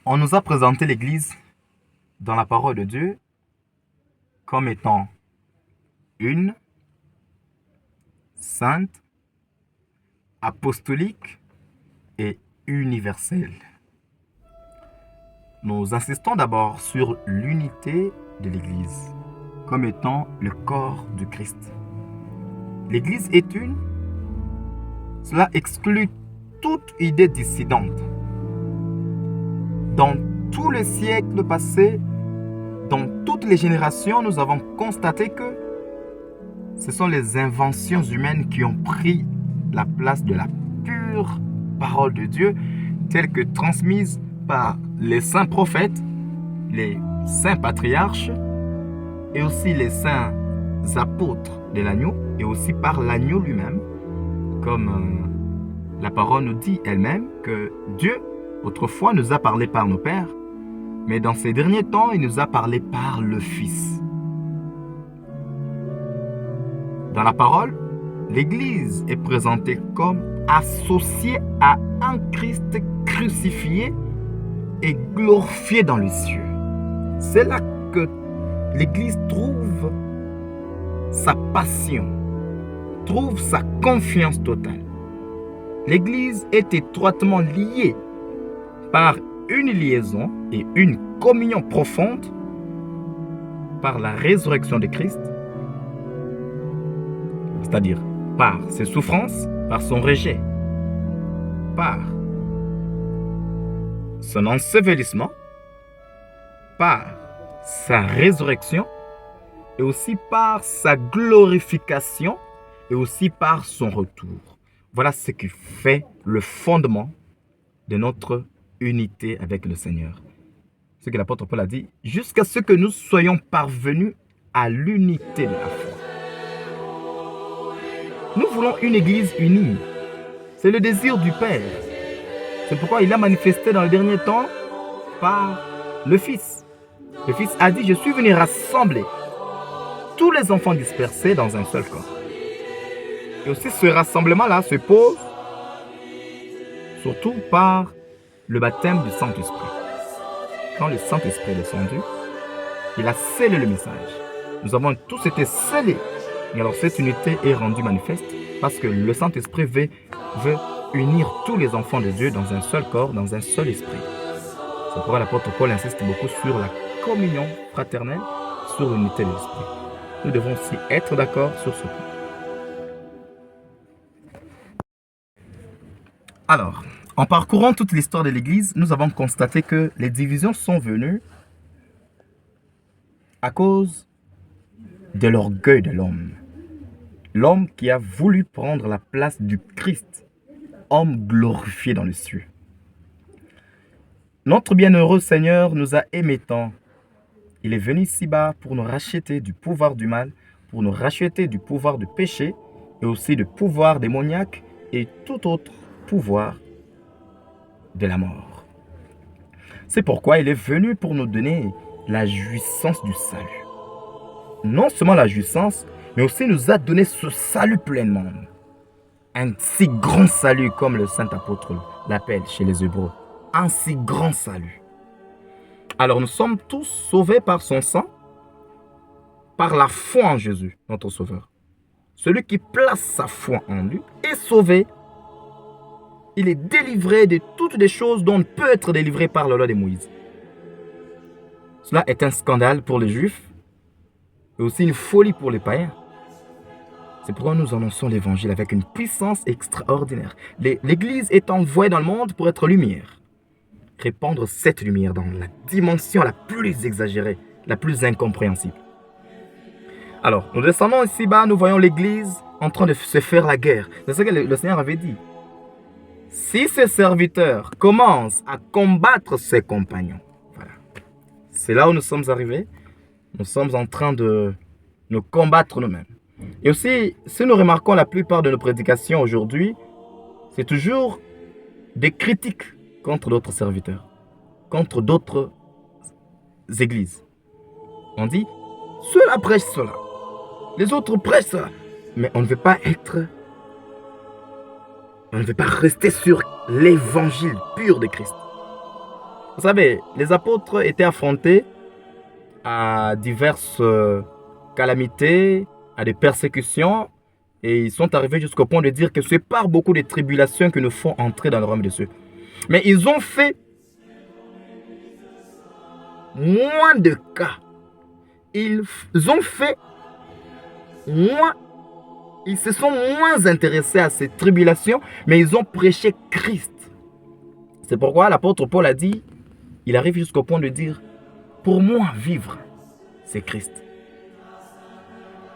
On nous a présenté l'Église dans la parole de Dieu comme étant une, sainte, apostolique et universelle. Nous insistons d'abord sur l'unité de l'Église comme étant le corps du Christ. L'Église est une. Cela exclut toute idée dissidente. Dans tous les siècles passés, dans toutes les générations, nous avons constaté que ce sont les inventions humaines qui ont pris la place de la pure parole de Dieu, telle que transmise par les saints prophètes, les saints patriarches et aussi les saints apôtres de l'agneau et aussi par l'agneau lui-même, comme la parole nous dit elle-même que Dieu, autrefois, nous a parlé par nos pères, mais dans ces derniers temps, il nous a parlé par le Fils. Dans la parole, l'Église est présentée comme associée à un Christ crucifié et glorifié dans les cieux. C'est là que l'Église trouve sa passion, trouve sa confiance totale. L'Église est étroitement liée par une liaison et une communion profonde par la résurrection de Christ, c'est-à-dire par ses souffrances, par son rejet, par son ensevelissement, par sa résurrection et aussi par sa glorification et aussi par son retour. Voilà ce qui fait le fondement de notre unité avec le Seigneur. Ce que l'apôtre Paul a dit, jusqu'à ce que nous soyons parvenus à l'unité de la foi. Nous voulons une église unie. C'est le désir du Père. C'est pourquoi il a manifesté dans le dernier temps par le Fils. Le Fils a dit, je suis venu rassembler tous les enfants dispersés dans un seul corps. Et aussi ce rassemblement-là se pose surtout par le baptême du Saint-Esprit. Quand le Saint-Esprit est descendu, il a scellé le message. Nous avons tous été scellés. Et alors cette unité est rendue manifeste parce que le Saint-Esprit veut unir tous les enfants de Dieu dans un seul corps, dans un seul esprit. C'est pourquoi l'apôtre Paul insiste beaucoup sur la communion fraternelle, sur l'unité de l'esprit. Nous devons aussi être d'accord sur ce point. Alors, en parcourant toute l'histoire de l'Église, nous avons constaté que les divisions sont venues à cause de l'orgueil de l'homme. L'homme qui a voulu prendre la place du Christ, homme glorifié dans les cieux. Notre bienheureux Seigneur nous a aimés tant. Il est venu ici-bas pour nous racheter du pouvoir du mal, pour nous racheter du pouvoir du péché et aussi du pouvoir démoniaque et tout autre pouvoir de la mort. C'est pourquoi il est venu pour nous donner la jouissance du salut. Non seulement la jouissance, mais aussi nous a donné ce salut pleinement. Un si grand salut comme le saint apôtre l'appelle chez les Hébreux. Un si grand salut. Alors nous sommes tous sauvés par son sang, par la foi en Jésus, notre Sauveur. Celui qui place sa foi en lui est sauvé. Il est délivré de toutes les choses dont on peut être délivré par la loi de Moïse. Cela est un scandale pour les Juifs et aussi une folie pour les païens. C'est pourquoi nous annonçons l'évangile avec une puissance extraordinaire. L'Église est envoyée dans le monde pour être lumière. Répandre cette lumière dans la dimension la plus exagérée, la plus incompréhensible. Alors, nous descendons ici-bas, nous voyons l'Église en train de se faire la guerre. C'est ce que le Seigneur avait dit. Si ses serviteurs commencent à combattre ses compagnons, voilà. C'est là où nous sommes arrivés. Nous sommes en train de nous combattre nous-mêmes. Et aussi, si nous remarquons la plupart de nos prédications aujourd'hui, c'est toujours des critiques contre d'autres serviteurs, contre d'autres églises. On dit, ceux-là prêchent cela, les autres prêchent cela. Mais on ne veut pas rester sur l'évangile pur de Christ. Vous savez, les apôtres étaient affrontés à diverses calamités, à des persécutions, et ils sont arrivés jusqu'au point de dire que c'est par beaucoup de tribulations que nous font entrer dans le royaume de Dieu. Mais ils ont fait moins de cas. Ils ont fait moins, ils se sont moins intéressés à ces tribulations, mais ils ont prêché Christ. C'est pourquoi l'apôtre Paul a dit, il arrive jusqu'au point de dire, pour moi, vivre, c'est Christ.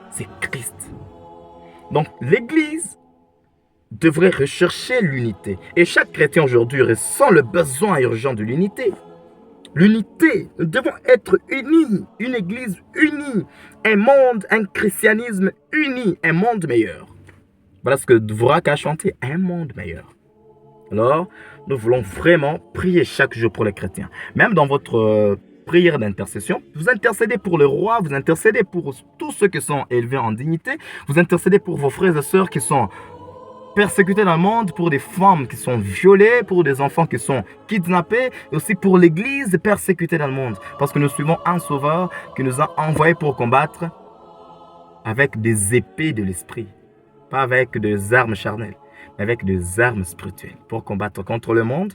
C'est Christ. Donc, l'Église devrait rechercher l'unité. Et chaque chrétien aujourd'hui ressent le besoin urgent de l'unité. L'unité, nous devons être unis, une Église unie, un monde, un christianisme uni, un monde meilleur. Voilà ce que Dvorak a chanté, un monde meilleur. Alors, nous voulons vraiment prier chaque jour pour les chrétiens. Même dans votre prière d'intercession, vous intercédez pour le roi, vous intercédez pour tous ceux qui sont élevés en dignité, vous intercédez pour vos frères et sœurs qui sont persécutés dans le monde, pour des femmes qui sont violées, pour des enfants qui sont kidnappés, et aussi pour l'Église persécutée dans le monde. Parce que nous suivons un sauveur qui nous a envoyés pour combattre avec des épées de l'esprit. Pas avec des armes charnelles, mais avec des armes spirituelles. Pour combattre contre le monde,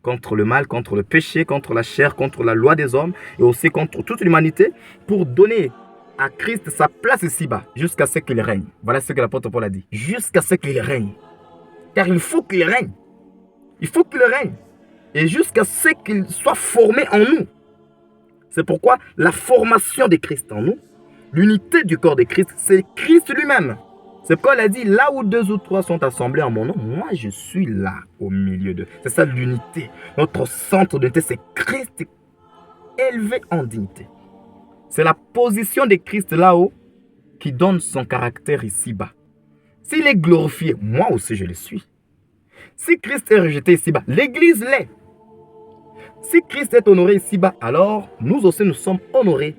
contre le mal, contre le péché, contre la chair, contre la loi des hommes, et aussi contre toute l'humanité, pour donner à Christ sa place ici-bas, jusqu'à ce qu'il règne. Voilà ce que l'apôtre Paul a dit. Jusqu'à ce qu'il règne. Car il faut qu'il règne. Il faut qu'il règne. Et jusqu'à ce qu'il soit formé en nous. C'est pourquoi la formation de Christ en nous, l'unité du corps de Christ, c'est Christ lui-même. C'est pourquoi il a dit, là où 2 ou 3 sont assemblés en mon nom, moi je suis là au milieu d'eux. C'est ça l'unité. Notre centre d'unité, c'est Christ élevé en dignité. C'est la position de Christ là-haut qui donne son caractère ici-bas. S'il est glorifié, moi aussi je le suis. Si Christ est rejeté ici-bas, l'Église l'est. Si Christ est honoré ici-bas, alors nous aussi nous sommes honorés.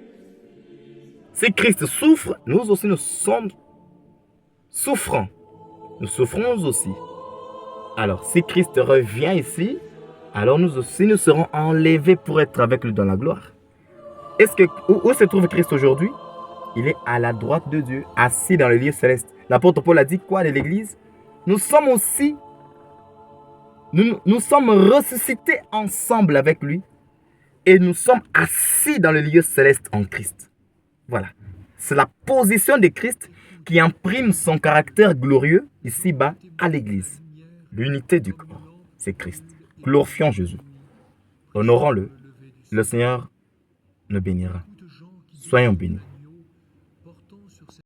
Si Christ souffre, nous aussi nous sommes souffrants. Nous souffrons aussi. Alors si Christ revient ici, alors nous aussi nous serons enlevés pour être avec lui dans la gloire. Où se trouve Christ aujourd'hui? Il est à la droite de Dieu, assis dans le lieu céleste. L'apôtre Paul a dit quoi de l'Église? Nous sommes aussi, nous sommes ressuscités ensemble avec lui et nous sommes assis dans le lieu céleste en Christ. Voilà. C'est la position de Christ qui imprime son caractère glorieux ici-bas à l'Église. L'unité du corps, c'est Christ. Glorifions Jésus. Honorons-le. Le Seigneur nous bénira. Soyons bénis.